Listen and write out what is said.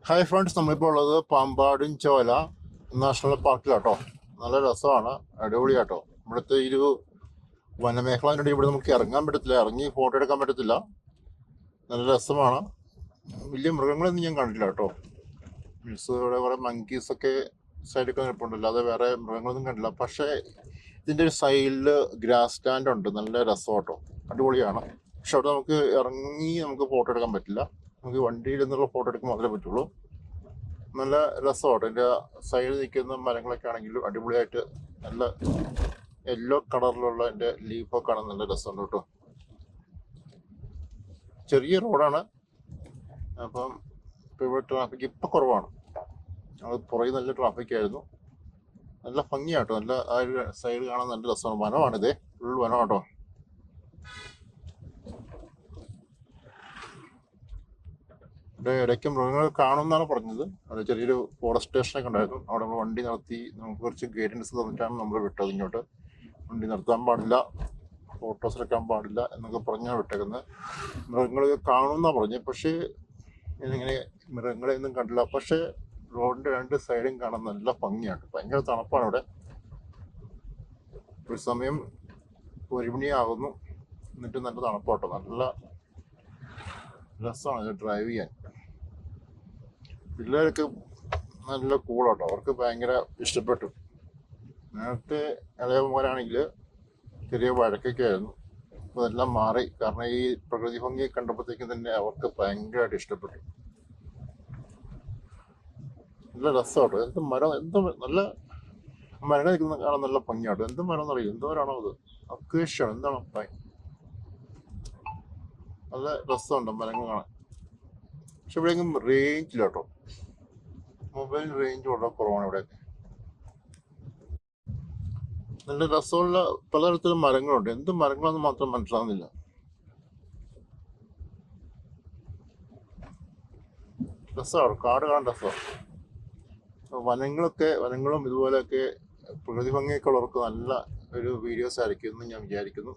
Hi friends, നമ്മളിപ്പോൾ ഉള്ളത് പാമ്പാടും ചോല national പാർക്കിലാട്ടോ. നല്ല രസമാണ്, അടിപൊളിയാട്ടോ. ഇവിടുത്തെ ഈ ഒരു വനമേഖല ഇവിടെ നമുക്ക് ഇറങ്ങാൻ പറ്റത്തില്ല, ഇറങ്ങി ഫോട്ടോ എടുക്കാൻ പറ്റത്തില്ല. നല്ല രസമാണ്. വലിയ മൃഗങ്ങളൊന്നും ഞാൻ കണ്ടില്ല കേട്ടോ. മീൻസ് ഇവിടെ കുറേ മങ്കീസൊക്കെ സൈഡൊക്കെ നിൽപ്പുണ്ട്, അല്ലാതെ വേറെ മൃഗങ്ങളൊന്നും കണ്ടില്ല. പക്ഷേ ഇതിൻ്റെ ഒരു സൈഡിൽ ഗ്രാസ് സ്റ്റാൻഡ് ഉണ്ട്, നല്ല രസമാട്ടോ, അടിപൊളിയാണ്. പക്ഷെ അവിടെ നമുക്ക് ഇറങ്ങി നമുക്ക് ഫോട്ടോ എടുക്കാൻ പറ്റില്ല. നമുക്ക് വണ്ടിയിൽ നിന്നുള്ള ഫോട്ടോ എടുക്കാൻ മാത്രമേ പറ്റുള്ളൂ. നല്ല രസമാട്ടോ. എൻ്റെ സൈഡിൽ നിൽക്കുന്ന മരങ്ങളൊക്കെ ആണെങ്കിലും അടിപൊളിയായിട്ട് നല്ല യെല്ലോ കളറിലുള്ള എൻ്റെ ലീഫൊക്കെ കാണാൻ നല്ല രസമുണ്ട് കേട്ടോ. ചെറിയ റോഡാണ്, അപ്പം ഇപ്പം ഇവിടെ ട്രാഫിക് ഇപ്പം കുറവാണ്. അത് പുറകെ നല്ല ട്രാഫിക് ആയിരുന്നു. നല്ല ഭംഗിയാട്ടോ, നല്ല ആ ഒരു സൈഡ് കാണാൻ നല്ല രസമാണ്. വനമാണിതേ, ഫുൾ വനമാട്ടോ. ഇവിടെ ഇടയ്ക്ക് മൃഗങ്ങൾ കാണുമെന്നാണ് പറഞ്ഞത്. അത് ചെറിയൊരു ഫോറസ്റ്റ് സ്റ്റേഷനൊക്കെ ഉണ്ടായിരുന്നു. അവിടെ നമ്മൾ വണ്ടി നിർത്തി നമുക്ക് കുറച്ച് ഗൈഡൻസ് തന്നിട്ടാണ് നമ്മൾ വിട്ടത് ഇങ്ങോട്ട്. വണ്ടി നിർത്താൻ പാടില്ല, ഫോട്ടോസ് എടുക്കാൻ പാടില്ല എന്നൊക്കെ പറഞ്ഞാണ് വിട്ടേക്കുന്നത്. മൃഗങ്ങൾ കാണുമെന്നാണ് പറഞ്ഞത്. പക്ഷേ ഞാനിങ്ങനെ മൃഗങ്ങളെയൊന്നും കണ്ടില്ല. പക്ഷേ റോഡിൻ്റെ രണ്ട് സൈഡും കാണാൻ നല്ല ഭംഗിയാണ്. ഭയങ്കര തണുപ്പാണ് ഇവിടെ. ഒരു സമയം 1 മണിയാകുന്നു, എന്നിട്ട് നല്ല തണുപ്പാട്ടോ. നല്ല രസമാണ് ഡ്രൈവ് ചെയ്യാൻ. പിള്ളേർക്ക് നല്ല കൂളാട്ടോ, അവർക്ക് ഭയങ്കര ഇഷ്ടപ്പെട്ടു. നേരത്തെ ഇളയവന്മാരാണെങ്കിൽ ചെറിയ വഴക്കൊക്കെ ആയിരുന്നു. അപ്പോൾ അതെല്ലാം മാറി. കാരണം ഈ പ്രകൃതി ഭംഗിയെ കണ്ടപ്പോഴത്തേക്കും തന്നെ അവർക്ക് ഭയങ്കരമായിട്ട് ഇഷ്ടപ്പെട്ടു. നല്ല രസമാട്ടോ. എന്ത് മരം, എന്ത് നല്ല മരങ്ങൾ നിൽക്കുന്ന കാണാൻ നല്ല ഭംഗിയാട്ടോ. എന്ത് മരം എന്നറിയില്ല, എന്തോരാണോ അത്, അക്വേഷ്യാണ് എന്താണോ നല്ല രസമുണ്ട് മരങ്ങൾ കാണാൻ. പക്ഷെ ഇവിടെയെങ്കിലും റേഞ്ചില്ല കേട്ടോ. മൊബൈൽ റേഞ്ച് വളരെ കുറവാണ് ഇവിടെയൊക്കെ. നല്ല രസമുള്ള പലതരത്തിലും മരങ്ങളുണ്ട്. എന്ത് മരങ്ങളെന്ന് മാത്രം മനസ്സിലാവുന്നില്ല. രസമാണ്, കാട് കാണാൻ രസമാണ്. വനങ്ങളും ഇതുപോലെയൊക്കെ പ്രകൃതി ഭംഗിയൊക്കെ ഉള്ളവർക്ക് നല്ല ഒരു വീഡിയോസ് ആയിരിക്കും എന്ന് ഞാൻ വിചാരിക്കുന്നു.